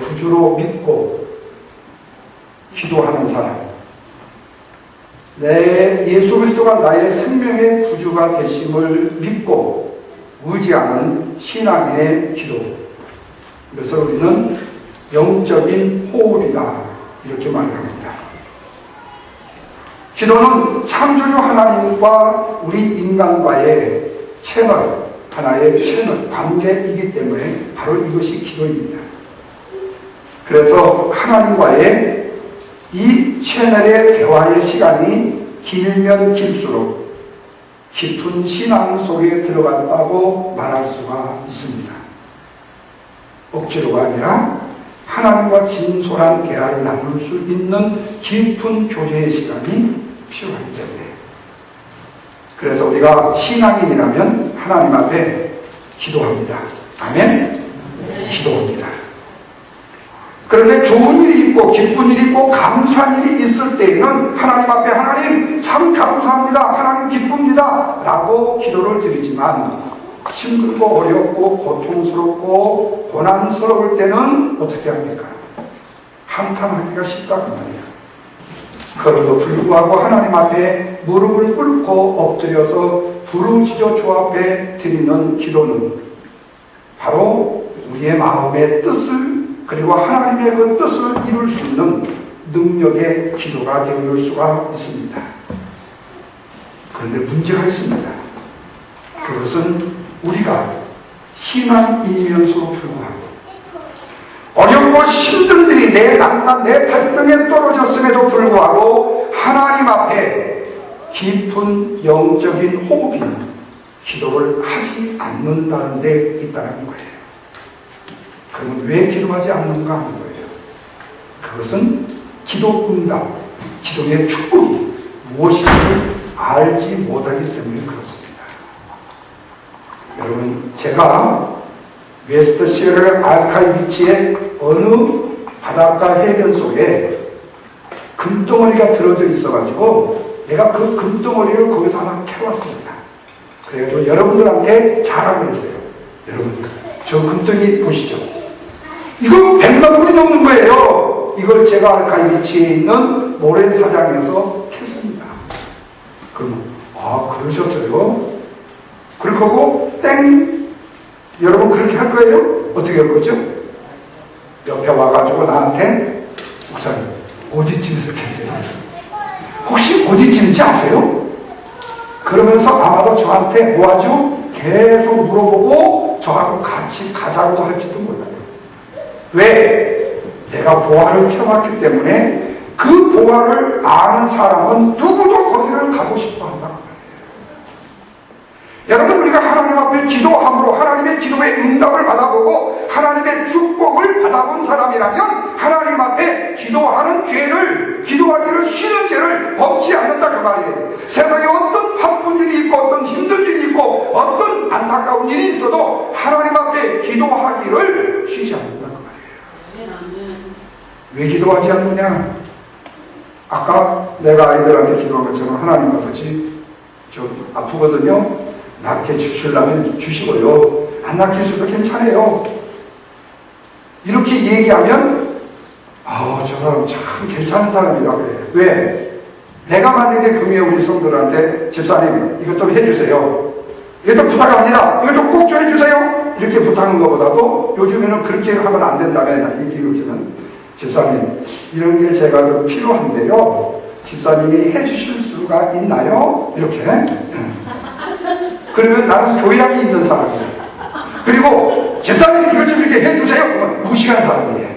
구주로 믿고 기도하는 사람, 내 예수 그리스도가 나의 생명의 구주가 되심을 믿고 의지하는 신앙인의 기도, 이것을 우리는 영적인 호흡이다 이렇게 말합니다. 기도는 창조주 하나님과 우리 인간과의 하나의 채널, 관계이기 때문에 바로 이것이 기도입니다. 그래서 하나님과의 이 채널의 대화의 시간이 길면 길수록 깊은 신앙 속에 들어간다고 말할 수가 있습니다. 억지로가 아니라 하나님과 진솔한 대화를 나눌 수 있는 깊은 교제의 시간이 필요하기 때문에, 그래서 우리가 신앙인이라면 하나님 앞에 기도합니다. 아멘? 기도합니다. 그런데 좋은 일이 있고 기쁜 일이 있고 감사한 일이 있을 때에는 하나님 앞에 하나님 참 감사합니다, 하나님 기쁩니다 라고 기도를 드리지만, 힘들고 어렵고 고통스럽고 고난스러울 때는 어떻게 합니까? 한탄하기가 쉽다고 말이에요. 그럼에도 불구하고 하나님 앞에 무릎을 꿇고 엎드려서 부르짖어 주 앞에 드리는 기도는 바로 우리의 마음의 뜻을, 그리고 하나님의 그 뜻을 이룰 수 있는 능력의 기도가 되어올 수가 있습니다. 그런데 문제가 있습니다. 그것은 우리가 신앙인이면서도 불구하고 어렵고 힘든 일이 내 난간, 내 발등에 떨어졌음에도 불구하고 하나님 앞에 깊은 영적인 호흡인 기도를 하지 않는다는 데 있다는 거예요. 그러면 왜 기도하지 않는가 하는 거예요. 그것은 기도 응답, 기도의 축복이 무엇인지를 알지 못하기 때문에 그렇습니다. 여러분, 제가 웨스트시애틀 알카이 비치의 어느 바닷가 해변 속에 금덩어리가 들어져 있어가지고 내가 그 금덩어리를 거기서 하나 캐왔습니다. 그래가지고 여러분들한테 자랑을 했어요. 여러분, 저 금덩이 보시죠. 이거 100만 불이 넘는 거예요. 이걸 제가 알카이 비치에 있는 모래사장에서 캤습니다. 그럼 그러셨어요? 그리고 땡! 여러분 그렇게 할 거예요? 어떻게 할 거죠? 옆에 와가지고 나한테, 목사님 어디쯤에서 캤어요? 혹시 어디쯤인지 아세요? 그러면서 아마도 저한테 뭐하죠? 계속 물어보고 저하고 같이 가자고도 할지도 몰라요. 왜? 내가 보화를 펴왔기 때문에 그 보화를 아는 사람은 누구도 거기를 가고 싶어 한다는 거예요. 여러분, 우리가 하나님 앞에 기도함으로 하나님의 기도의 응답을 받아보고 하나님의 축복을 받아본 사람이라면 하나님 앞에 기도하기를 쉬는 죄를 범치 않는다 그 말이에요. 세상에 어떤 바쁜 일이 있고 어떤 힘든 일이 있고 어떤 안타까운 일이 있어도 하나님 앞에 기도하기를 쉬지 않는다 그 말이에요. 왜 기도하지 않느냐? 아까 내가 아이들한테 기도한 것처럼 하나님 아버지 좀 아프거든요. 낫게 주시려면 주시고요. 안 낫게 주셔도 괜찮아요. 이렇게 얘기하면 저 사람 참 괜찮은 사람이다 그래. 왜? 내가 만약에 금요일 우리 성도들한테 집사님 이것 좀 해주세요. 이것 좀 부탁합니다. 이것 좀 꼭 좀 해주세요. 이렇게 부탁한 것보다도 요즘에는 그렇게 하면 안 된다며 이렇게는 집사님 이런 게 제가 좀 필요한데요. 집사님이 해주실 수가 있나요? 이렇게. 그러면 나는 교양이 있는 사람이에요. 그리고 집사님 이것 좀 이렇게 해주세요. 그러면 무식한 사람이에요.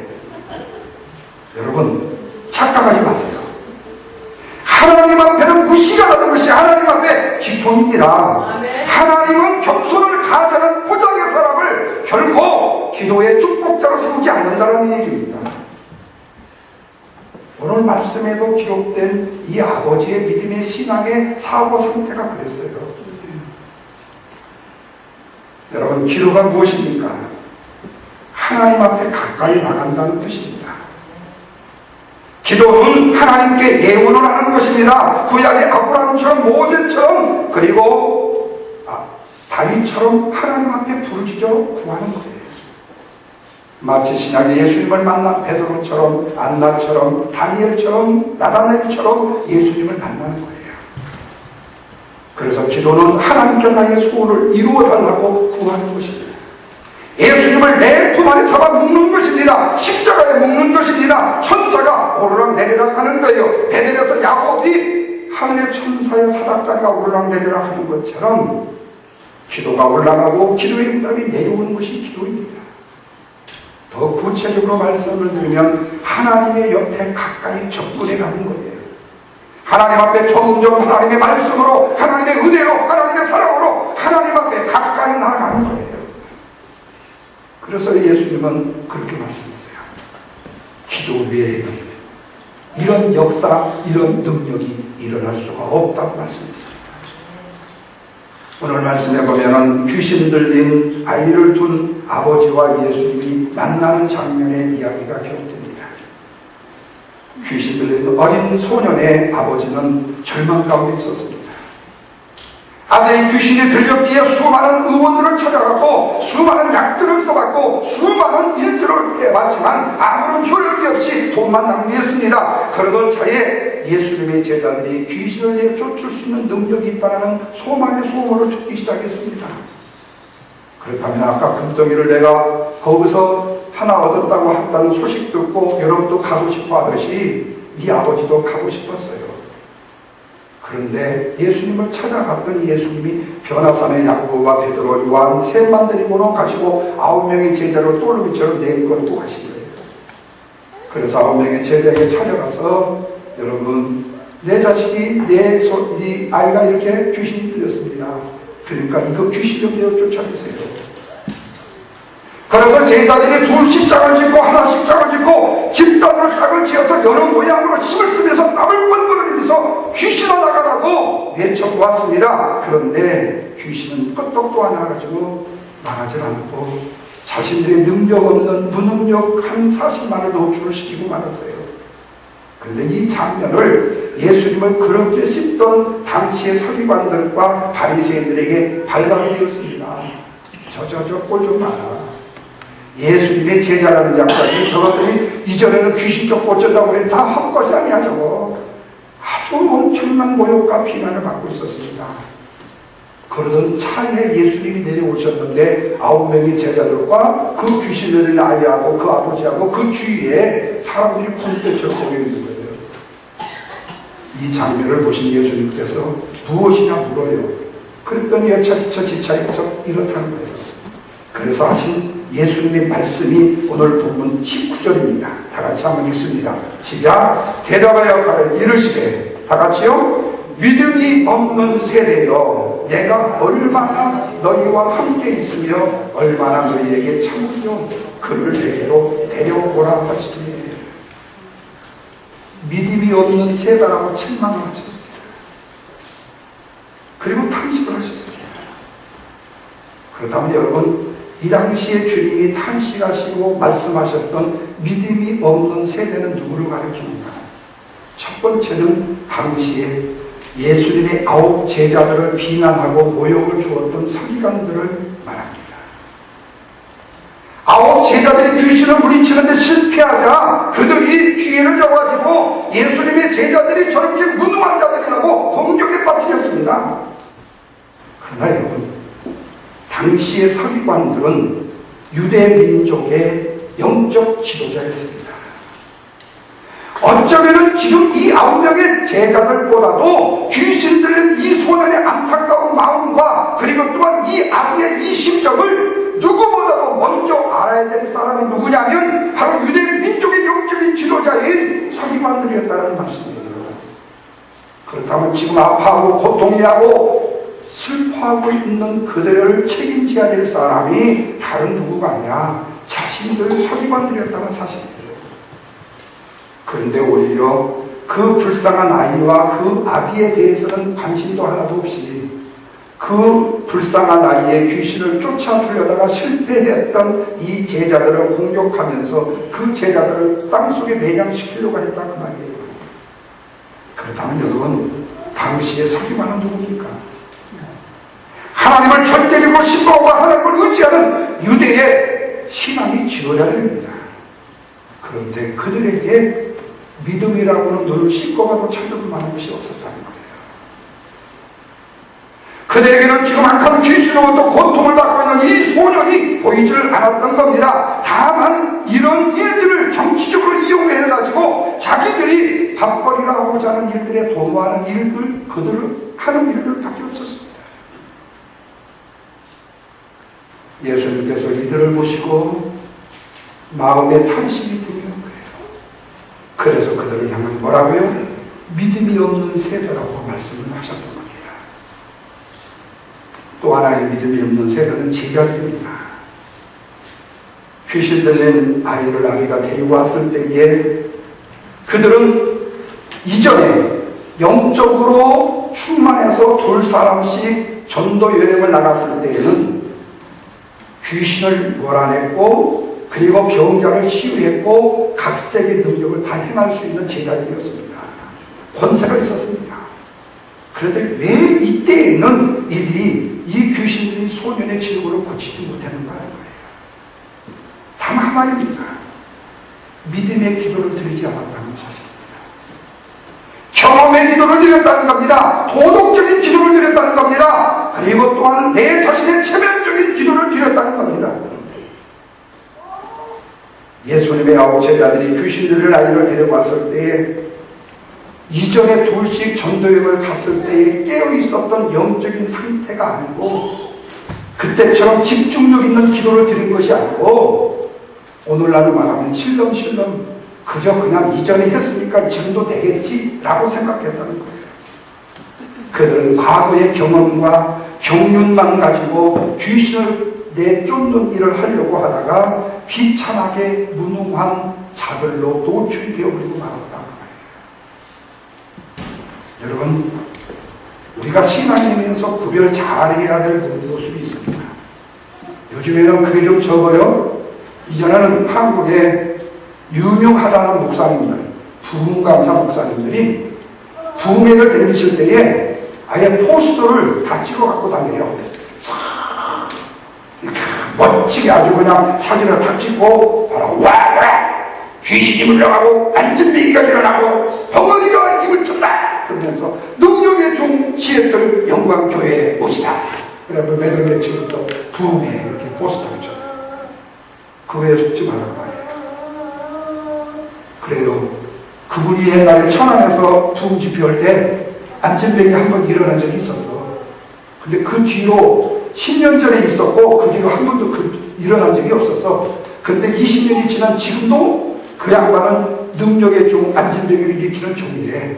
여러분 착각하지 마세요. 하나님 앞에는 무시가 나는 것이 하나님 앞에 기쁨입니다. 하나님은 겸손을 가져는 포장의 사람을 결코 기도의 축복자로 세우지 않는다는 얘기입니다. 오늘 말씀에도 기록된 이 아버지의 믿음의 신앙의 사고 상태가 그랬어요. 여러분, 기도가 무엇입니까? 하나님 앞에 가까이 나간다는 뜻입니다. 기도는 하나님께 예언을 하는 것입니다. 구약의 아브라함처럼 모세처럼 그리고 다윗처럼 하나님 앞에 부르짖어 구하는 거예요. 마치 신약의 예수님을 만난 베드로처럼 안나처럼 다니엘처럼 나다나엘처럼 예수님을 만나는 거예요. 그래서 기도는 하나님께 나의 소원을 이루어달라고 구하는 것입니다. 예수님을 내 품 안에 잡아 묶는 것입니다. 십자가에 묶는 것입니다. 천사가 오르락 내리락 하는 거예요. 베델에서 야곱이 하늘의 천사의 사닥다리가 오르락 내리락 하는 것처럼 기도가 올라가고 기도의 응답이 내려오는 것이 기도입니다. 더 구체적으로 말씀을 드리면 하나님의 옆에 가까이 접근해 가는 거예요. 하나님 앞에 점점 하나님의 말씀으로 하나님의 은혜로 하나님의 사랑으로 하나님 앞에 가까이 나아가는 거예요. 그래서 예수님은 그렇게 말씀하세요. 기도 외에는 이런 역사, 이런 능력이 일어날 수가 없다고 말씀했습니다. 오늘 말씀해 보면은 귀신 들린 아이를 둔 아버지와 예수님이 만나는 장면의 이야기가 기록됩니다. 귀신 들린 어린 소년의 아버지는 절망 가운데 있었습니다. 아들이 귀신이 들렸기에 수많은 의원들을 찾아갔고 수많은 약들을 써갔고 수많은 일들을 해봤지만 아무런 효력이 없이 돈만 낭비했습니다. 그러던 차에 예수님의 제자들이 귀신을 내쫓을 수 있는 능력이 있다는 소망의 소문을 듣기 시작했습니다. 그렇다면 아까 금덩이를 내가 거기서 하나 얻었다고 했다는 소식 듣고 여러분도 가고 싶어 하듯이 이 아버지도 가고 싶었어요. 그런데 예수님을 찾아갔더니 예수님이 변화산에 야고보와 베드로, 요한 셋만 데리고 가시고 9명의 제자를 똘루비처럼 내걸고 가신 거예요. 그래서 9명의 제자에게 찾아가서 여러분, 내 자식이 이 아이가 이렇게 귀신이 들렸습니다. 그러니까 이거 귀신 좀 내어 쫓아내세요. 그래서 제자들이 둘 십자가를 짓고 하나 십자가를 짓고 집단으로 짝을 지어서 여러 모양으로 힘을 쓰면서 땀을 뻘뻘 흘리면서 귀신아 나가라고 외쳐보았습니다. 그런데 귀신은 끄떡도 안 나가지고 나가질 않고 자신들의 능력 없는 무능력한 사실만을 노출을 시키고 말았어요. 그런데 이 장면을 예수님을 그렇게 씹던 당시의 서기관들과 바리새인들에게 발각이 되었습니다. 저 꼴 좀 봐라. 예수님의 제자라는 작자들이 저것들이 이전에는 귀신 쫓고 어쩌자고 그래 다 헛것이 아니야 저거. 아주 엄청난 모욕과 비난을 받고 있었습니다. 그러던 차에 예수님이 내려오셨는데 9명의 제자들과 그 귀신 들린 아이하고 그 아버지하고 그 주위에 사람들이 군대처럼 모여 있는 거예요. 이 장면을 보신 예수님께서 무엇이냐 물어요. 그랬더니 여차지쳐 지차지쳐 이렇다는 거예요. 그래서 하신 예수님의 말씀이 오늘 본문 19절입니다. 다 같이 한번 읽습니다. 시작. 대답하여 가를 이르시되 다 같이요. 믿음이 없는 세대여, 내가 얼마나 너희와 함께 있으며 얼마나 너희에게 참으며 그를 내게로 데려오라 하시니. 믿음이 없는 세대라고 책망을 하셨습니다. 그리고 탄식을 하셨습니다. 그렇다면 여러분, 이 당시에 주님이 탄식하시고 말씀하셨던 믿음이 없는 세대는 누구를 가리키는가? 첫 번째는 당시에 예수님의 9 제자들을 비난하고 모욕을 주었던 서기관들을 말합니다. 9 제자들이 귀신을 물리치는데 실패하자 그들이 기회를 줘가지고 예수님의 제자들이 저렇게 무능한 자들이라고 공격에 빠뜨렸습니다. 그러나 여러분, 당시의 서기관들은 유대 민족의 영적 지도자였습니다. 어쩌면 지금 이 9명의 제자들보다도 귀신 들린 이 소년의 안타까운 마음과 그리고 또한 이 아부의 이 심정을 누구보다도 먼저 알아야 될 사람이 누구냐면 바로 유대 민족의 영적인 지도자인 서기관들이었다는 말씀이에요. 그렇다면 지금 아파하고 고통해하고 슬퍼하고 있는 그들을 책임져야 될 사람이 다른 누구가 아니라 자신들 서기관들이었다는 사실이에요. 그런데 오히려 그 불쌍한 아이와 그 아비에 대해서는 관심도 하나도 없이 그 불쌍한 아이의 귀신을 쫓아주려다가 실패했던 이 제자들을 공격하면서 그 제자들을 땅속에 매장시키려고 했다는 말이에요. 그렇다면 여러분, 당시의 서기관은 누굽니까? 하나님을 절대 믿고 신봉과 하나님을 의지하는 유대의 신앙이 지도자들입니다. 그런데 그들에게 믿음이라고는 늘 씻고가도 찾을 만한 것이 없었다는 거예요. 그들에게는 지금 악한 귀신으로부터 고통을 받고 있는 이 소년이 보이지를 않았던 겁니다. 다만 이런 일들을 정치적으로 이용해가지고 자기들이 밥벌이라 하고자 하는 일들에 도모하는 일들, 그들을 하는 일들밖에 없었습니다. 예수님께서 이들을 보시고 마음에 탄식이 들면 그래서 그들을 향해 뭐라고요? 믿음이 없는 세대라고 말씀을 하셨던 겁니다. 또 하나의 믿음이 없는 세대는 제자들입니다. 귀신 들린 아이를 아비가 데리고 왔을 때에 그들은 이전에 영적으로 충만해서 2사람씩 전도 여행을 나갔을 때에는 귀신을 몰아냈고 그리고 병자를 치유했고 각색의 능력을 다 행할 수 있는 제자들이었습니다. 권세가 있었습니다. 그런데 왜 이때에는 이들이 이 귀신들이 소년의 질고를 고치지 못했는가 하는 거예요. 단 하나입니다. 믿음의 기도를 드리지 않았다는 사실입니다. 경험의 기도를 드렸다는 겁니다. 도덕적인 기도를 드렸다는 겁니다. 그리고 또한 내 자신의 체면적인 기도를 드렸다는 겁니다. 예수님의 9 제자들이 귀신 들린 아이를 데려왔을 때에 이전에 2씩 전도여행을 갔을 때에 깨어있었던 영적인 상태가 아니고 그때처럼 집중력 있는 기도를 드린 것이 아니고 오늘날로 말하면 실lum실rum 그저 그냥 이전에 했으니까 지금도 되겠지라고 생각했다는 거예요. 그들은 과거의 경험과 경륜만 가지고 귀신을 내쫓는 일을 하려고 하다가 비참하게 무능한 자들로 노출이 되어버리고 말았다는 거예요. 여러분, 우리가 신앙이면서 구별 잘해야 될 모습이 있습니다. 요즘에는 그게 좀 적어요. 이전에는 한국에 유명하다는 목사님들, 부흥감사 목사님들이 부흥회를 다니실 때에 아예 포스터를 다 찍어 갖고 다녀요. 멋지게 아주 그냥 사진을 탁 찍고 바로 와 귀신이 물러가고 안전뱅이가 일어나고 벙어리가 입을 쳤다 그러면서 능력의 중 시애틀 영광교회에 오시다. 그래서 매달 며칠부터 부흥회 이렇게 포스터 붙여요. 그거에 속지 말란 말이에요. 그래요. 그분이 옛날에 천안에서 부흥 집회할 때 안전뱅이 한 번 일어난 적이 있었어. 근데 그 뒤로 10년 전에 있었고 그 뒤로 한 번도 일어난 적이 없었어. 그런데 20년이 지난 지금도 그 양반은 능력의 중 안전뱅이를 일으키는 종이래.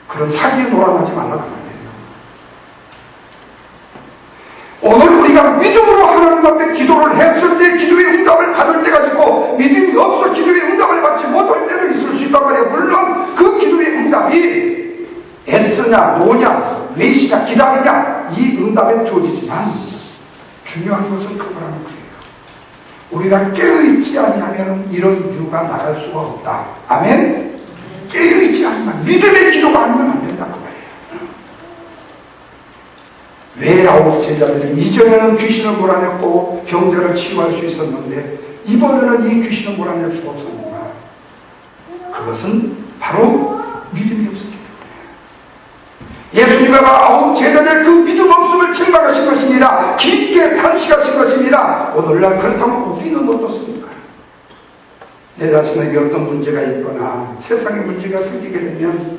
그런 사기에 놀아나지 말라고 말이에요. 오늘 우리가 믿음으로 하나님 앞에 기도를 했을 때 기도의 응답을 받을 때가 있고, 믿음이 없어 기도의 응답을 받지 못할 때도 있을 수 있단 말이에요. 물론 그 기도의 응답이 애쓰냐 노냐 외시냐 기다리냐 이 응답에 주어지지만, 중요한 것은 그거라는 거예요. 우리가 깨어있지 아니하면 이런 유가 나갈 수가 없다. 아멘? 깨어있지 않으면, 믿음의 기도가 아니면 안 된다고 말이에요. 왜 아홉 제자들이 이전에는 귀신을 몰아냈고 병자를 치유할 수 있었는데 이번에는 이 귀신을 몰아낼 수가 없었는가? 그것은 바로 믿음이 없었기 때문에. 예수님과 아홉 제자들 그 믿음 없음을 책망하신 것입니다. 깊게 탄식하신 것입니다. 오늘날 그렇다면 우리는 어떻습니까? 내 자신에게 어떤 문제가 있거나 세상에 문제가 생기게 되면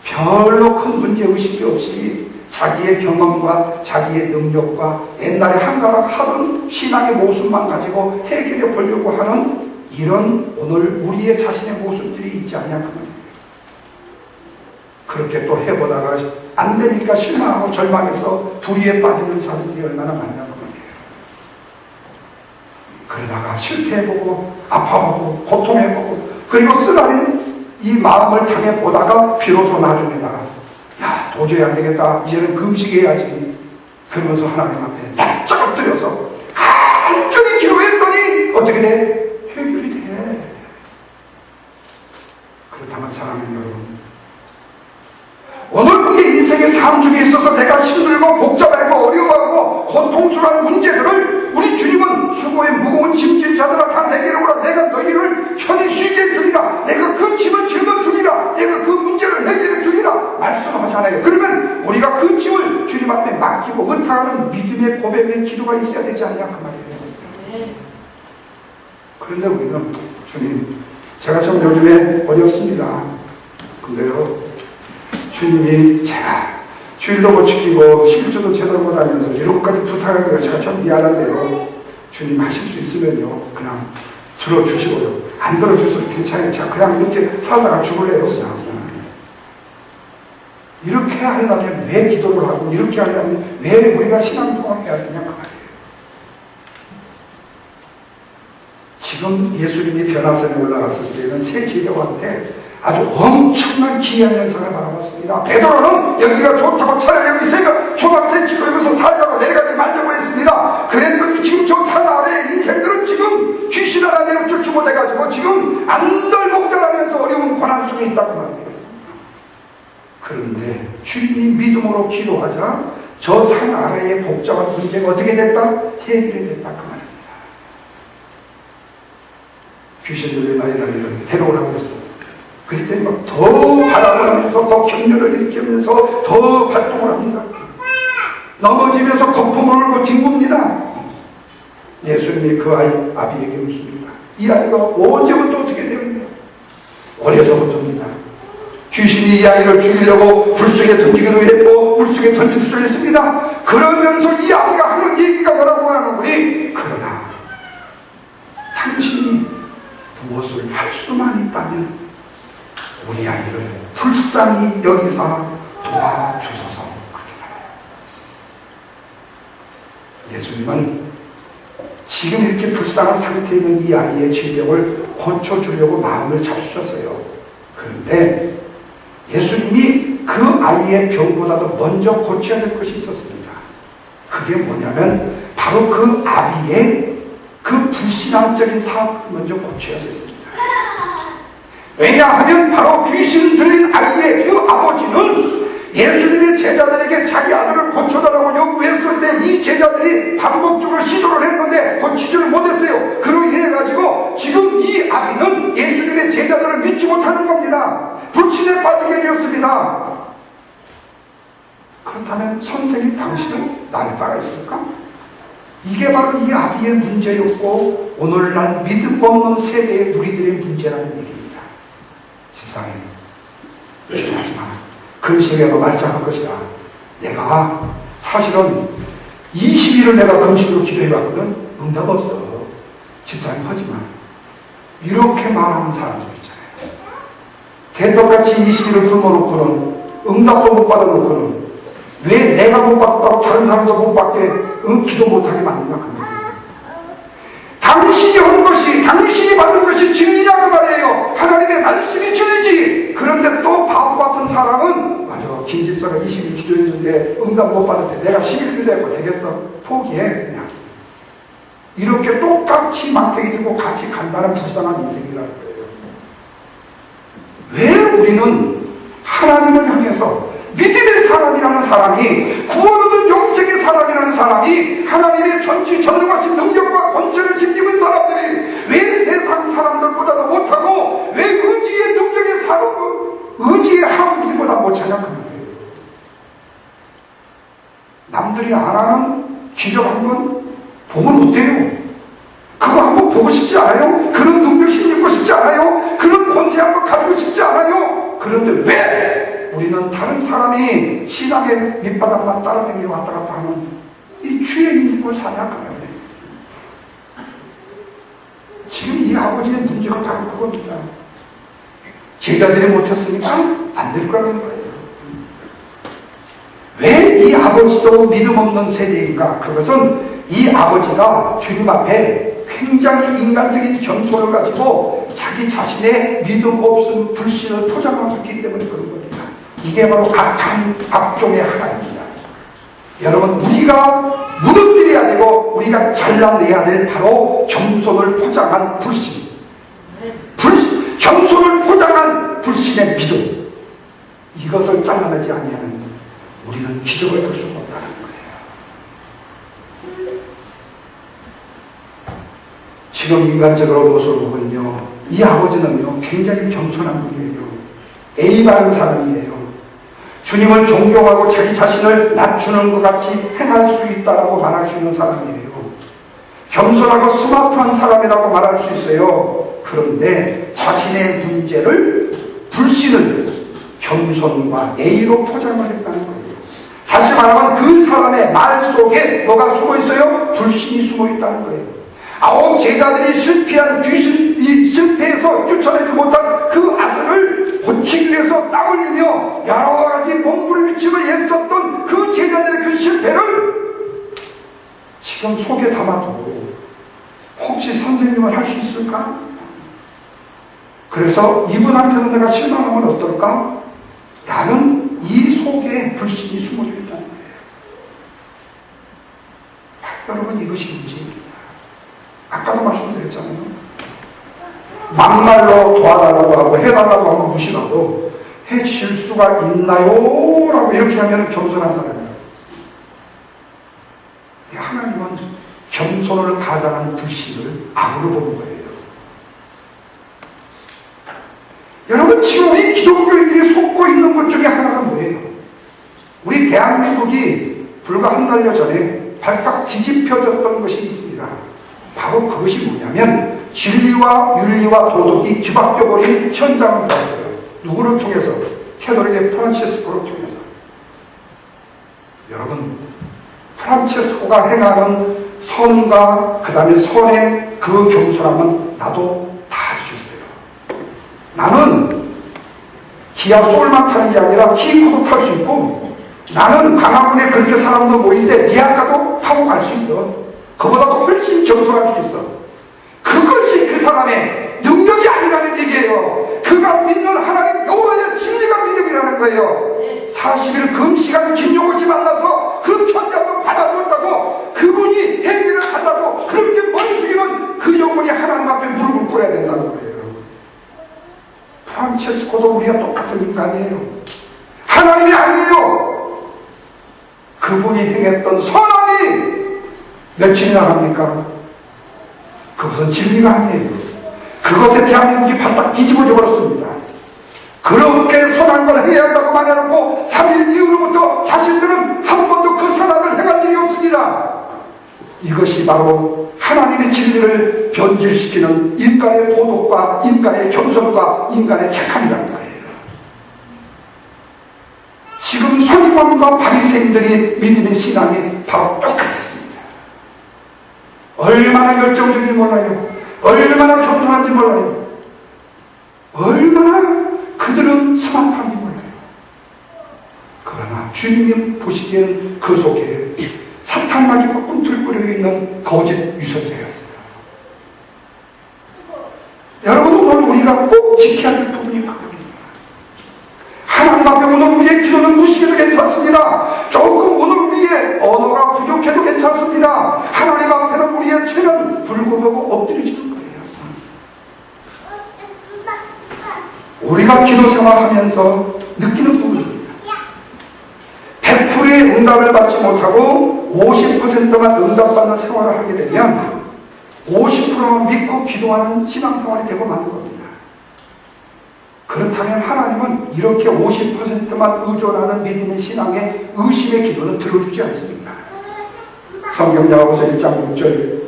별로 큰 문제의식이 없이 자기의 경험과 자기의 능력과 옛날에 한가락 하던 신앙의 모습만 가지고 해결해 보려고 하는 이런 오늘 우리의 자신의 모습들이 있지 않냐 그 말이에요. 그렇게 또 해보다가 안 되니까 실망하고 절망해서 불의에 빠지는 사람들이 얼마나 많냐 그 말이에요. 그러다가 실패해보고 아파보고 고통해보고 그리고 쓰라린 이 마음을 당해보다가 비로소 나중에다가 야 도저히 안 되겠다 이제는 금식해야지 그러면서 하나님 앞에 납작 엎드려서 간절히 기도했더니 어떻게 돼? 해결이 돼. 그렇다면 사랑하는 여러분, 오늘 우리의 인생의 삶 중에 있어서 내가 힘들고 복잡하고 어려워하고 고통스러운 문제들을 우리 주님은 수고의 무거운 짐진 자들아 다 내게로 오라. 내가 너희를 편히 쉬게 해주리라. 내가 그 짐을 짊어주리라. 내가 그 문제를 해결해 주리라 말씀하잖아요. 그러면 우리가 그 짐을 주님 앞에 맡기고 의탁하는 믿음의 고백의 기도가 있어야 되지 않냐 그 말이에요. 그런데 우리는 주님 제가 참 요즘에 어렵습니다. 근데요 주님이 제가 주일도 못 지키고 11조도 제대로 못하면서 이런 것까지 부탁하기가 제가 참 미안한데요, 주님 하실 수 있으면요 그냥 들어주시고요, 안 들어주셔도 괜찮아요. 제가 그냥 이렇게 살다가 죽을래요. 그냥 이렇게 하려면 왜 기도를 하고 이렇게 하려면 왜 우리가 신앙생활을 해야 되냐 그 말이에요. 지금 예수님이 변화산에 올라갔을 때는 세 제자한테 아주 엄청난 기이한 현상을 바라봤습니다. 베드로는 여기가 좋다고 차라리 여기 있으니까 초막새 찍고 여기서 살다가 내려가지 말자고 했습니다. 그랬더니 지금 저 산 아래의 인생들은 지금 귀신 하나 내어쫓지 못해가지고 지금 안달복달하면서 어려운 고난 속에 있다고 말합니다. 그런데 주님이 믿음으로 기도하자 저 산 아래의 복잡한 문제가 어떻게 됐다? 해결이 됐다 그 말입니다. 귀신들의 나이를 데려오라고 했습니다. 그랬더니 막 더 바람을 하면서 더 격려를 일으키면서 더 활동을 합니다. 넘어지면서 거품을 흘고 뒹굽니다. 예수님이 그 아비에게 묻습니다. 이 아이가 언제부터 어떻게 되었냐? 어려서부터입니다. 귀신이 이 아이를 죽이려고 불속에 던지기도 했고 물속에 던질 수도 있습니다. 그러면서 이 아이가 하는 얘기가 뭐라고 하는구니? 그러나 당신이 무엇을 할 수만 있다면 우리 아이를 불쌍히 여기서 도와주소서. 그렇게 말해요. 예수님은 지금 이렇게 불쌍한 상태에 있는 이 아이의 질병을 고쳐주려고 마음을 잡수셨어요. 그런데 예수님이 그 아이의 병보다도 먼저 고쳐야 될 것이 있었습니다. 그게 뭐냐면 바로 그 아비의 그 불신앙적인 사업을 먼저 고쳐야 됐습니다. 왜냐하면 바로 귀신 들린 아이의 그 아버지는 예수님의 제자들에게 자기 아들을 고쳐달라고 요구했을 때 이 제자들이 반복적으로 시도를 했는데 고치지를 못했어요. 그로 인해 가지고 지금 이 아비는 예수님의 제자들을 믿지 못하는 겁니다. 불신에 빠지게 되었습니다. 그렇다면 선생님 당신은 날 바가 있을까? 이게 바로 이 아비의 문제였고 오늘날 믿음 없는 세대의 우리들의 문제라는 얘기입니다. 집사님, 얘기하지 마. 금식에도 말짱할 것이다. 내가 사실은 20일을 내가 금식으로 기도해봤거든. 응답 없어. 집사님 하지 마. 이렇게 말하는 사람들 있잖아요. 개떡같이 20일을 굶어놓고는 응답도 못 받아놓고는 왜 내가 못 받았다고 다른 사람도 못 받게 기도 못하게 만든다 그 말이에요. 당신이 한 것이, 당신이 받은 것이 진리냐 그 말이에요. 하나님의 말씀이 진리지. 그런데 또 바보 같은 사람은 맞아, 김 집사가 20일 기도했는데 응답 못 받았대. 내가 11일 기도했고 되겠어? 포기해 그냥. 이렇게 똑같이 망태기 들고 같이 간다는 불쌍한 인생이라는 거예요. 왜 우리는 하나님을 향해서 믿음의 사람이라는 사람이, 구원 얻은 영생의 사람이라는 사람이, 하나님의 전지전능하신 능력과 권세를 힘입은 사람들이 왜 세상 사람들보다도 못하고 왜 의지의 능력의 사람, 의지의 하나님보다 못하냐 그 말이에요. 남들이 안 하는 기적 한번 보면 어때요? 그거 한번 보고 싶지 않아요? 그런 능력 힘입고 싶지 않아요? 그런 권세 한번 가지고 싶지 않아요? 그런데 왜 우리는 다른 사람이 신앙의 밑바닥만 따라다니고 왔다 갔다 하는 이 주의 인생을 사냐 그 말이에요. 지금 이 아버지의 문제가 바로 그겁니다. 제자들이 못했으니까 안 될 거라는 거예요. 왜 이 아버지도 믿음 없는 세대인가? 그것은 이 아버지가 주님 앞에 굉장히 인간적인 겸손을 가지고 자기 자신의 믿음 없음 불신을 포장하고 있기 때문에 그런 겁니다. 이게 바로 악한 악종의 하나입니다. 여러분, 우리가 무너뜨려야 되고 우리가 잘라내야 될 바로 겸손을 포장한 불신, 겸손을 포장한 불신의 믿음, 이것을 잘라내지 아니하면 우리는 기적을 볼 수가 없다는 거예요. 지금 인간적으로 모습을 보면요, 이 아버지는요 굉장히 겸손한 분이에요. A라는 사람이에요. 주님을 존경하고 자기 자신을 낮추는 것 같이 행할 수 있다라고 말할 수 있는 사람이에요. 겸손하고 스마트한 사람이라고 말할 수 있어요. 그런데 자신의 문제를, 불신을 겸손과 A로 포장을 했다는 거예요. 다시 말하면 그 사람의 말 속에 뭐가 숨어 있어요? 불신이 숨어 있다는 거예요. 9 제자들이 실패한 실패해서 쫓아내지 못한 그 아들을 고치기 위해서 땀 흘리며 여러 가지 몸부림치며 애썼던 그 제자들의 그 실패를 지금 속에 담아두고 혹시 선생님을 할 수 있을까? 그래서 이분한테는 내가 실망하면 어떨까? 라는 이 속에 불신이 숨어져 있다는 거예요. 여러분, 이것이 문제입니다. 아까도 말씀드렸잖아요. 막말로 도와달라고 하고 해달라고 하면 무시하고 해줄 수가 있나요? 라고 이렇게 하면 겸손한 사람이에요. 하나님은 겸손을 가장한 불신을 악으로 보는 거예요. 여러분, 지금 우리 기독교인들이 속고 있는 것 중에 하나가 뭐예요? 우리 대한민국이 불과 한 달여 전에 발칵 뒤집혀졌던 것이 있습니다. 바로 그것이 뭐냐면 진리와 윤리와 도덕이 뒤바뀌어버린 현장을 봤어요. 누구를 통해서? 캐톨릭의 프란치스코를 통해서. 여러분, 프란치스코가 행하는 선과 그 다음에 선의 그 겸손함은 나도 다 할 수 있어요. 나는 기아 소울만 타는 게 아니라 티코도 탈 수 있고, 나는 강화군에 그렇게 사람도 모이는데 리아카도 타고 갈 수 있어. 그보다도 훨씬 겸손할 수 있어. 그것이 그 사람의 능력이 아니라는 얘기예요. 그가 믿는 하나님 여호와의 진리가 믿음이라는 거예요. 40일 금시간 김용호씨 만나서 그 편지 한번 받아줬다고, 그분이 해결을 한다고 그렇게 머리 숙이면 그 영혼이 하나님 앞에 무릎을 꿇어야 된다는 거예요. 프란체스코도 우리가 똑같은 인간이에요. 하나님이 아니에요. 그분이 행했던 선함이 며칠이나 합니까? 그것은 진리가 아니에요. 그것에 대한민국이 바짝 뒤집어져 버렸습니다. 그렇게 선한 걸 해야 한다고 말해놓고 3일 이후로부터 자신들은 한 번도 그 선함을 행한 일이 없습니다. 이것이 바로 하나님의 진리를 변질시키는 인간의 도덕과 인간의 겸손과 인간의 착함이라는 거예요. 지금 서기관과 바리새인들이 믿음의 신앙이 바로 똑같았습니다. 얼마나 열정적인지 몰라요. 얼마나 겸손한지 몰라요. 얼마나 그들은 스마트한지 몰라요. 주님이 보시기에는 그 속에 사탄마귀가 꿈틀거리고 있는 거짓 유선자였습니다. 여러분, 오늘 우리가 꼭 지켜야 할 부분이 바랍니다. 하나님 앞에 오늘 우리의 기도는 무식해도 괜찮습니다. 조금 오늘 우리의 언어가 부족해도 괜찮습니다. 하나님 앞에는 우리의 죄는 불구하고 엎드려지는 거예요. 우리가 기도 생활하면서 느끼는 부분입니다. 100%의 응답을 받지 못하고 50%만 응답받는 생활을 하게 되면 50%만 믿고 기도하는 신앙생활이 되고 마는 겁니다. 그렇다면 하나님은 이렇게 50%만 의존하는 믿음의 신앙의 의심의 기도는 들어주지 않습니다. 성경 야고보서 1장 6절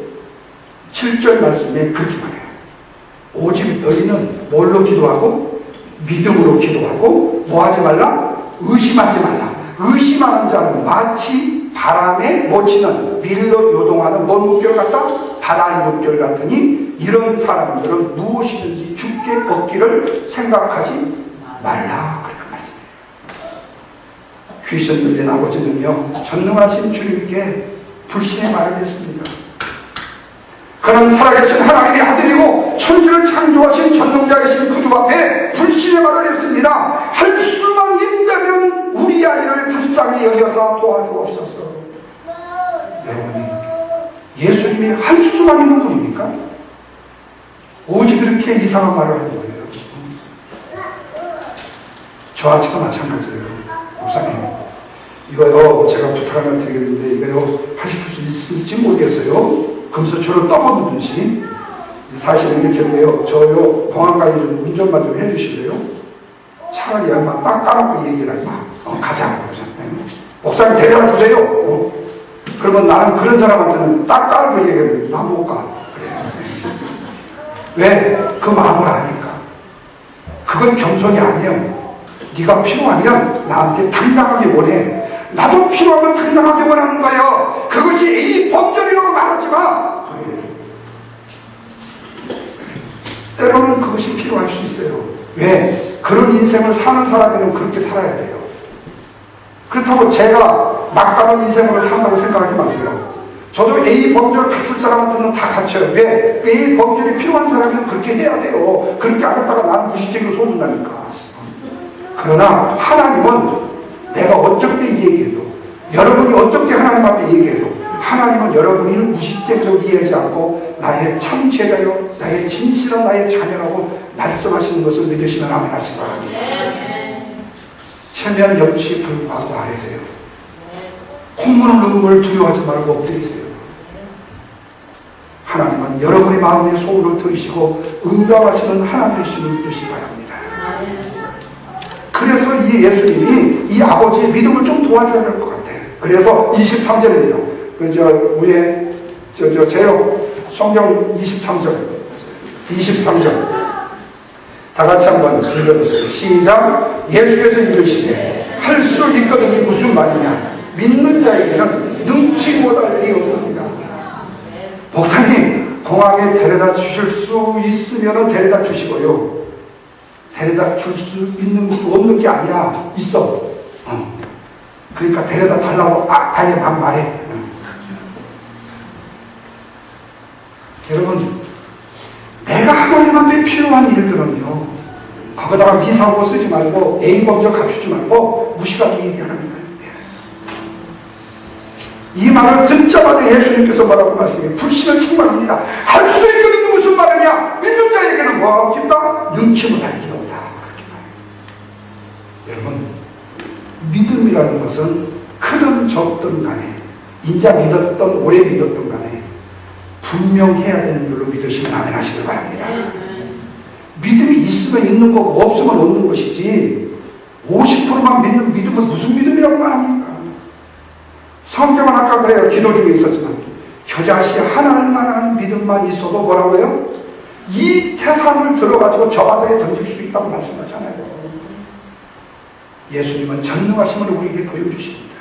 7절 말씀에 그렇게 말해요. 오직 너희는 뭘로 기도하고 믿음으로 기도하고 뭐 하지 말라? 의심하지 말라. 의심하는 자는 마치 바람에 묻히는 밀로 요동하는 뭔 물결 같다? 바다의 물결 같으니 이런 사람들은 무엇이든지 죽게 얻기를 생각하지 말라. 그렇게 말씀해요. 귀신 들린 아버지는요, 전능하신 주님께 불신의 말을 했습니다. 그는 살아계신 하나님의 아들이고 천지를 창조하신 전능자이신 구주 앞에 불신의 말을 했습니다. 할 수만 있다면 우리 아이를 불쌍히 여겨서 도와주옵소서. 여러분이 예수님이 할 수만 있는 분입니까? 오직 그렇게 이상한 말을 하는 거예요. 저와 제가 마찬가지예요. 목사님, 이거요 제가 부탁 하나 드리겠는데 이거요 하실 수 있을지 모르겠어요. 금서초를 떠먹는듯이 사실은 이렇게 해요. 저요 공항까지 좀 운전만 좀 해주실래요? 차라리 얼마 딱 까놓고 얘기를 하지 마. 가자. 목사님 데려다 주세요. 그러면 나는 그런 사람한테는 딱 깔고 얘기하면 나 못 가. 그래. 왜? 그 마음을 아니까. 그건 겸손이 아니에요. 네가 필요하면 나한테 당당하게 원해. 나도 필요하면 당당하게 원하는 거예요. 그것이 이 범절이라고 말하지 마. 때로는 그것이 필요할 수 있어요. 왜? 그런 인생을 사는 사람에는 그렇게 살아야 돼요. 그렇다고 제가 막강한 인생으로 산다고 생각하지 마세요. 저도 A 범죄를 갖출 사람한테는 다 갖춰요. 왜? A 범죄이 필요한 사람은 그렇게 해야 돼요. 그렇게 안 했다가 나는 무시적으로 쏟는다니까. 그러나 하나님은 내가 어떻게 얘기해도, 여러분이 어떻게 하나님 앞에 얘기해도 하나님은 여러분이 무시적으로 이해하지 않고 나의 참 제자요, 나의 진실한 나의 자녀라고 말씀하시는 것을 믿으시면 아멘 하시기 바랍니다. 체면 염치 불구하고 아래세요. 콧물 눈물 두려워하지 말고 엎드리세요. 하나님은 여러분의 마음의 소원을 들으시고 응답하시는 하나님이심을 믿으시기 바랍니다. 그래서 이 예수님이 이 아버지의 믿음을 좀 도와줘야 될 것 같아요. 그래서 23절이에요. 위에 제요 성경 23절 다 같이 한번 읽어보세요. 시작. 예수께서 이르시되 할 수 있거든이 무슨 말이냐? 믿는 자에게는 능치 못할 일이 없느니라. 목사님, 공항에 데려다 주실 수 있으면 데려다 주시고요, 데려다 줄 수 있는 수 없는 게 아니야. 있어. 그러니까 데려다 달라고 아예 반말해. 여러분, 내가 하나님 앞에 필요한 일들은요, 거기다가 미사고 쓰지 말고 A 범죄 갖추지 말고 무식하게 얘기하는 거예요. 이 말을 듣자마자 예수님께서 뭐라고 말씀해요? 불신을 책망합니다. 할 수 있거든요. 무슨 말이냐? 믿는 자에게는 뭐가 없겠다? 능치 못할 일이 없다. 여러분, 믿음이라는 것은 크든 적든 간에, 인자 믿었던 오래 믿었던 간에 분명해야 되는 줄로 믿으시면 아멘 하시길 바랍니다. 믿음이 있으면 있는 거고 없으면 없는 것이지 50%만 믿는 믿음은 무슨 믿음이라고 말합니까? 성경은 아까 그래요. 기도 중에 있었지만 겨자씨 하나만한 믿음만 있어도 뭐라고요? 이 태산을 들어가지고 저 바다에 던질 수 있다고 말씀하잖아요. 예수님은 전능하심을 우리에게 보여주십니다.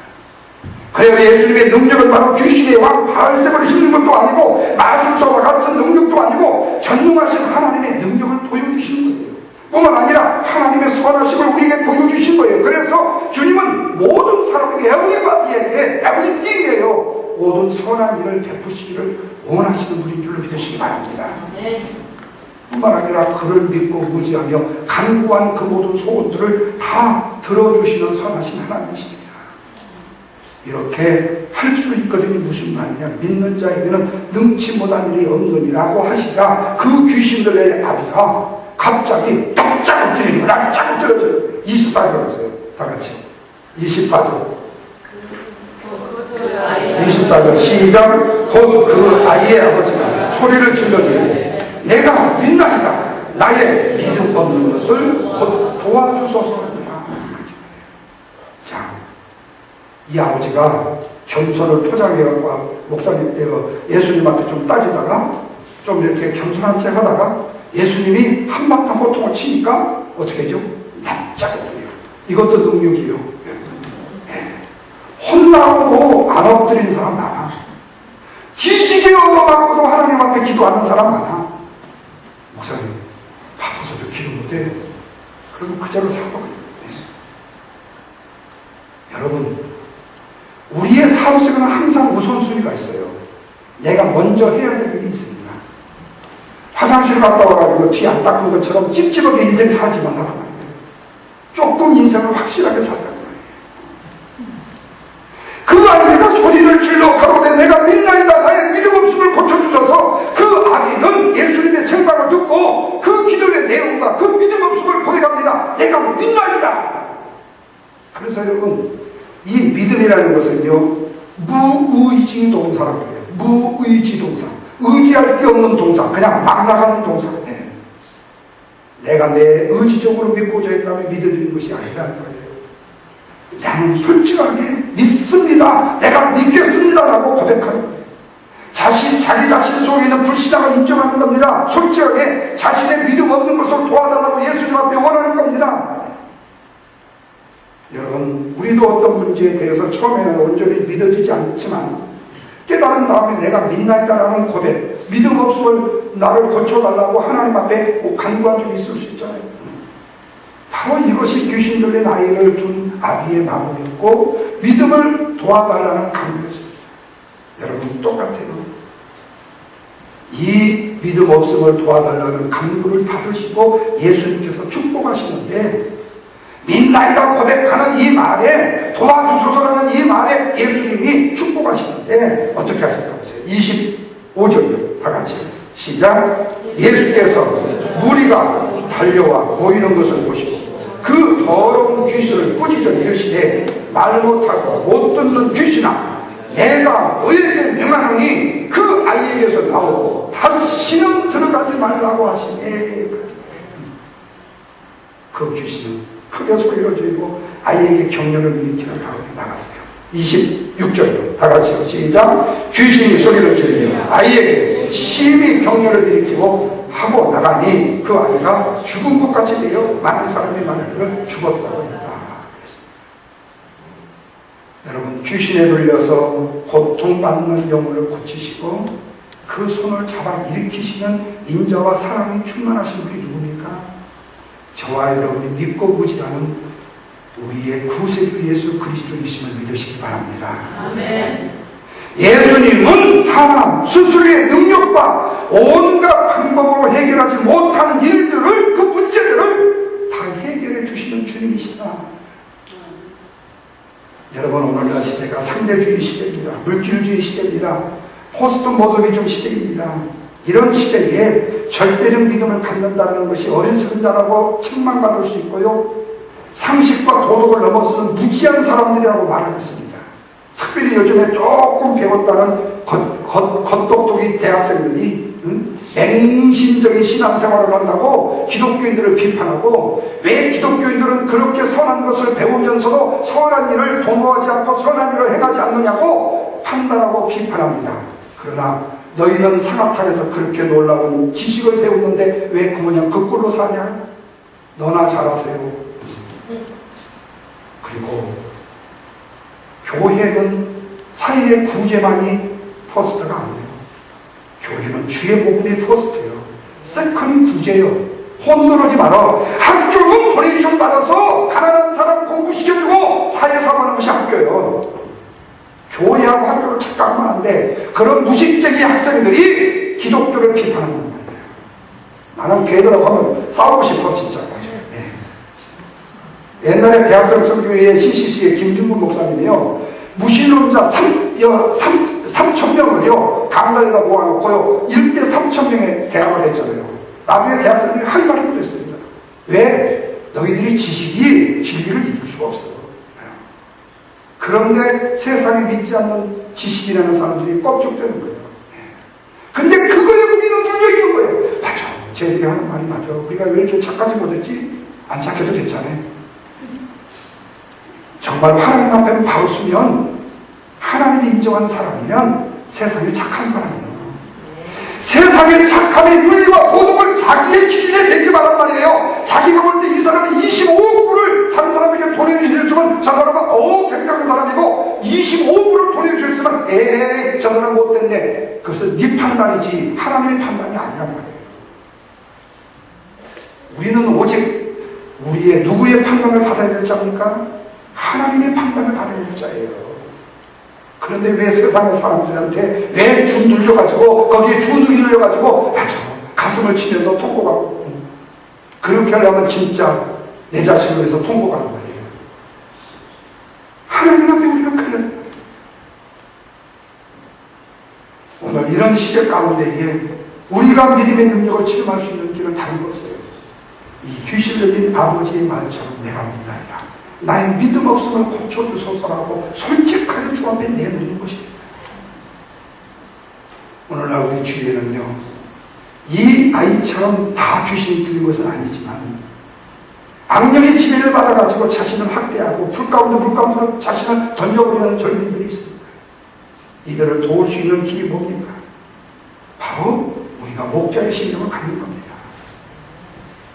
그래요. 예수님의 능력은 바로 귀신의 왕 바알세바를 힘든 것도 아니고 마술사와 같은 능력도 아니고 전능하신 하나님의 능력을 보여주시는 거예요. 뿐만 아니라 하나님의 선하심을 우리에게 보여주신 거예요. 그래서 주님은 모든 사람 에브리바디에게, 에브리띵이에요. 모든 선한 일을 베푸시기를 원하시는 분인 줄로 믿으시기 바랍니다. 뿐만 아니라 그를 믿고 의지하며 간구한 그 모든 소원들을 다 들어주시는 선하신 하나님이십니다. 이렇게 할 수 있거든요. 무슨 말이냐, 믿는 자에게는 능치 못한 일이 없느니라고 하시자 그 귀신들의 아비가 갑자기 딱 엎드리는 거야. 딱 엎드려져요. 24절 보세요. 다 같이 24절 24절 시작. 곧 그 아이의 아버지가 소리를 질러 이르되 내가 믿나이다. 나의 믿음 없는 것을 곧 도와주소서니라. 자, 이 아버지가 겸손을 포장해갖고 목사님 때가 예수님한테 좀 따지다가 좀 이렇게 겸손한 체 하다가 예수님이 한바탕 호통을 치니까 어떻게 하죠? 납작 엎드려요. 이것도 능력이에요. 혼나고도 안 엎드리는 사람 많아. 뒤지게 얻어맞고도 하나님 앞에 기도하는 사람 많아. 목사님 바빠서도 기도 못해. 그리고 그대로 사고가 있어. 여러분, 우리의 삶 속에는 항상 우선순위가 있어요. 내가 먼저 해야 될 일이 있습니다. 화장실 갔다 와가지고 뒤 안 닦은 것처럼 찝찝하게 인생 살지 말라고 말이에요. 조금 인생을 확실하게 살라고 말이에요. 그 아이가 소리를 질러 가로되 내가 믿나이다. 나의 믿음 없음을 고쳐주셔서 그 아기는 예수님의 책망을 듣고 그 기도의 내용과 그 믿음 없음을 고백합니다. 내가 믿나이다. 그래서 여러분, 이 믿음이라는 것은요, 무의지 동사라고 해요. 무의지 동사. 의지할 게 없는 동사. 그냥 막 나가는 동사. 네. 내가 내 의지적으로 믿고자 했다면 믿어지는 것이 아니라는 거예요. 나는 솔직하게 믿습니다. 내가 믿겠습니다. 라고 고백하는 거예요. 자기 자신 속에 있는 불신앙을 인정하는 겁니다. 솔직하게 자신의 믿음 없는 것을 도와달라고 예수님 앞에 원하는 겁니다. 여러분, 우리도 어떤 문제에 대해서 처음에는 온전히 믿어지지 않지만 깨달은 다음에 내가 믿나이다라는 고백, 믿음 없음을 나를 고쳐달라고 하나님 앞에 간구한 적이 있을 수 있잖아요. 바로 이것이 귀신들의 나이를 둔 아비의 마음이었고 믿음을 도와달라는 간구였습니다. 여러분, 똑같아요. 이 믿음 없음을 도와달라는 간구를 받으시고 예수님께서 축복하시는데, 믿나이다 고백하는 이 말에, 도와주소서라는 이 말에 예수님이 축복하시는데 어떻게 하실까 보세요. 25절이요. 다 같이 시작. 예수께서 무리가 달려와 모이는 것을 보시고 그 더러운 귀신을 꾸짖어 이르시되 말 못하고 못 듣는 귀신아, 내가 너에게 명하노니 그 아이에게서 나오고 다시는 들어가지 말라고 하시네. 그 귀신은 크게 소리를 지르고 아이에게 격려를 일으키는 가운데 나갔어요. 26절이요. 다 같이요. 시작. 귀신이 소리를 지르며 아이에게 심히 격려를 일으키고 하고 나가니 그 아이가 죽은 것 같이 되어 많은 사람이 많은 죽었다고 했다. 여러분, 귀신에 눌려서 고통받는 영혼을 고치시고 그 손을 잡아 일으키시는 인자와 사랑이 충만하신 분이 누굽니까? 저와 여러분이 믿고 의지하는 우리의 구세주 예수 그리스도이심을 믿으시기 바랍니다. 아멘. 예수님은 사람 스스로의 능력과 온갖 방법으로 해결하지 못한 일들을, 그 문제들을 다 해결해 주시는 주님이시다. 여러분, 오늘날 시대가 상대주의 시대입니다. 물질주의 시대입니다. 포스트 모더니즘 시대입니다. 이런 시대에 절대적 믿음을 갖는다는 것이 어리석은 자라고 책망받을 수 있고요, 상식과 도덕을 넘어서는 무지한 사람들이라고 말을 했습니다. 특별히 요즘에 조금 배웠다는 겉똑똑이 대학생들이 맹신적인 신앙생활을 한다고 기독교인들을 비판하고, 왜 기독교인들은 그렇게 선한 것을 배우면서도 선한 일을 도모하지 않고 선한 일을 행하지 않느냐고 판단하고 비판합니다. 그러나 너희는 상아탕에서 그렇게 놀라운 지식을 배웠는데 왜 그 모양 그 꼴로 사냐? 너나 잘하세요. 그리고 교회는 사회의 구제만이 퍼스트가 아니에요. 교회는 주의 복음이 퍼스트예요. 세컨이 구제예요. 혼노르지 마라. 학교는 도네이션 받아서 가난한 사람 공부시켜주고 사회사고하는 것이 학교예요. 착각만 한데 그런 무식쟁이 학생들이 기독교를 비판한단 말이에요. 나는 걔들하고 하면 싸우고 싶어 진짜. 옛날에 대학생 선교회의 CCC의 김준문 목사님이요, 무신론자 3,000명을요 강단에다 모아놓고요 1대 3,000명의 대학을 했잖아요. 나중에 대학생들이 한 말을 못했습니다. 왜? 너희들이 지식이 진리를 이길 수가 없어. 그런데 세상에 믿지 않는 지식이라는 사람들이 껍죽되는 거예요. 근데 그거에 우리는 눌려 있는 거예요. 맞아, 쟤들이 하는 말이 맞아. 우리가 왜 이렇게 착하지 못했지? 안 착해도 괜찮아요. 정말 하나님 앞에 바로 서면, 하나님이 인정하는 사람이면 세상에 착한 사람이에요. 세상의 착함의 윤리와 도덕을 자기의 길에 대지 말란 말이에요. 자기가 볼 때 이 사람이 25억 불을 다른 사람에게 보내주셨지만 저 사람은 굉장한 사람이고, 25억 불을 보내주셨으면 에이 저 사람 못됐네. 그것은 네 판단이지 하나님의 판단이 아니란 말이에요. 우리는 오직 우리의 누구의 판단을 받아야 될 자입니까? 하나님의 판단을 받아야 될 자예요. 그런데 왜 세상의 사람들한테 왜 준 눌려가지고 거기에 주눅이 눌려가지고 맞아 가슴을 치면서 통곡하고, 그렇게 하려면 진짜 내 자신을 위해서 통곡하는 거예요. 하나님 앞에 우리가 그래요. 오늘 이런 시대 가운데에 우리가 믿음의 능력을 체험할 수 있는 길은 다른 거 없어요. 이 귀신 들린 아버지의 말처럼 내가 믿나이다. 나의 믿음 없음을 고쳐주소서라고 솔직하게 주 앞에 내놓는 것입니다. 오늘날 우리 주위에는요, 이 아이처럼 다 귀신이 들린 것은 아니지만 악령의 지배를 받아가지고 자신을 학대하고 불 가운데로 자신을 던져버리는 젊은이들이 있습니다. 이들을 도울 수 있는 길이 뭡니까? 바로 우리가 목자의 신령을 갖는 겁니다.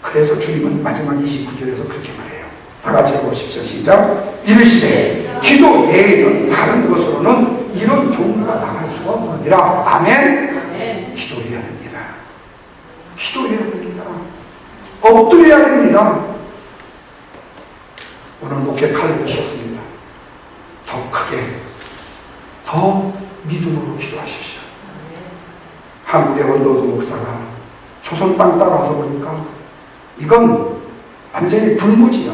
그래서 주님은 마지막 29절에서 그렇게 말해요. 다 같이 해보십시오. 시작. 이르시되 기도 외에는 다른 것으로는 이런 종류가 나갈 수가 없느니라. 아멘. 아멘. 기도해야 됩니다. 기도해야 됩니다. 엎드려야 됩니다. 오늘 목회 칼을 썼습니다. 더 크게, 더 믿음으로 기도하십시오. 한국의 원도도 목사가 조선 땅 따라와서 보니까 이건 완전히 불무지야.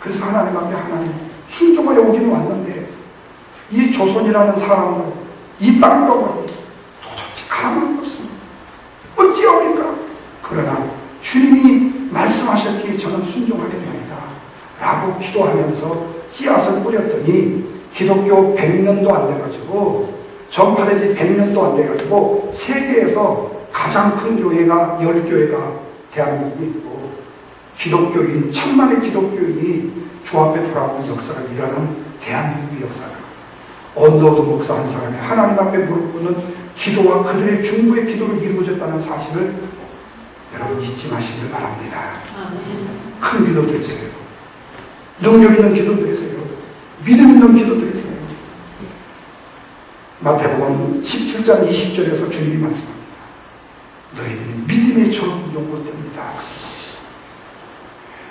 그래서 하나님 앞에 하나님 순종하여 오기는 왔는데 이 조선이라는 사람들, 이 땅덩어리 도대체 가망이 없습니다. 어찌하오리까? 그러나 주님이 말씀하셨기에 저는 순종하게 됩니다 라고 기도하면서 씨앗을 뿌렸더니 기독교 100년도 안 돼가지고, 전파된 지 100년도 안 돼가지고 세계에서 가장 큰 교회가 10교회가 대한민국에 있고, 기독교인, 천만의 기독교인이 주 앞에 돌아오는 역사가 일어나는 대한민국의 역사가, 언더우드 목사 한 사람이 하나님 앞에 무릎 꿇는 기도와 그들의 중보의 기도를 이루어졌다는 사실을 여러분 잊지 마시길 바랍니다. 큰 기도 드리세요. 능력 있는 기도 드리세요. 믿음 있는 기도 드리세요. 마태복음 17장 20절에서 주님이 말씀합니다. 너희들이 믿음의 적용 못합니다.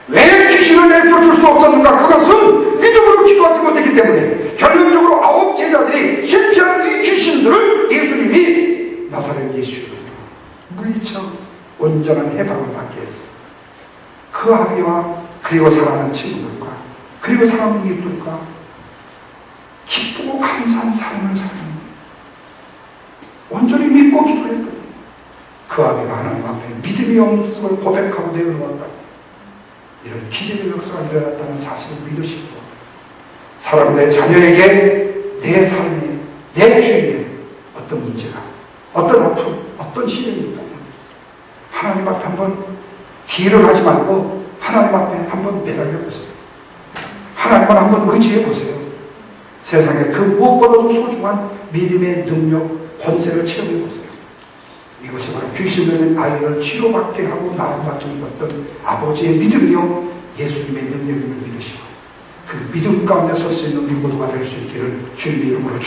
왜 귀신을 내쫓을 수 없었는가? 그것은 믿음으로 기도하지 못했기 때문에. 결론적으로 9 제자들이 실패한 이 귀신들을 예수님이 나사렛 예수로 물리쳐 온전한 해방을 받게 했어요. 그 아비와 그리고 사랑하는 친구들과 그리고 사랑하는 이웃들과 기쁘고 감사한 삶을 살았는데, 온전히 믿고 기도했더니 그 아비가 하나님 앞에 믿음이 없음을 고백하고 내려놓았다. 이런 기적의 역사가 일어났다는 사실을 믿으시고, 사랑 내 자녀에게 내 삶에, 내 주위에 어떤 문제가, 어떤 아픔, 어떤 시련이 있다면 하나님 앞에 한번 뒤를 하지 말고 하나님 앞에 한번 매달려 보세요. 하나님을 한번 의지해 보세요. 세상에 그 무엇보다도 소중한 믿음의 능력, 권세를 체험해 보세요. 이것이 바로 귀신 들린 아이를 치료받게 하고 나음받게 입었던 아버지의 믿음이요 예수님의 능력임을 믿으시고, 그 믿음 가운데 설 수 있는 우리 모두가 될 수 있기를 주님의 이름으로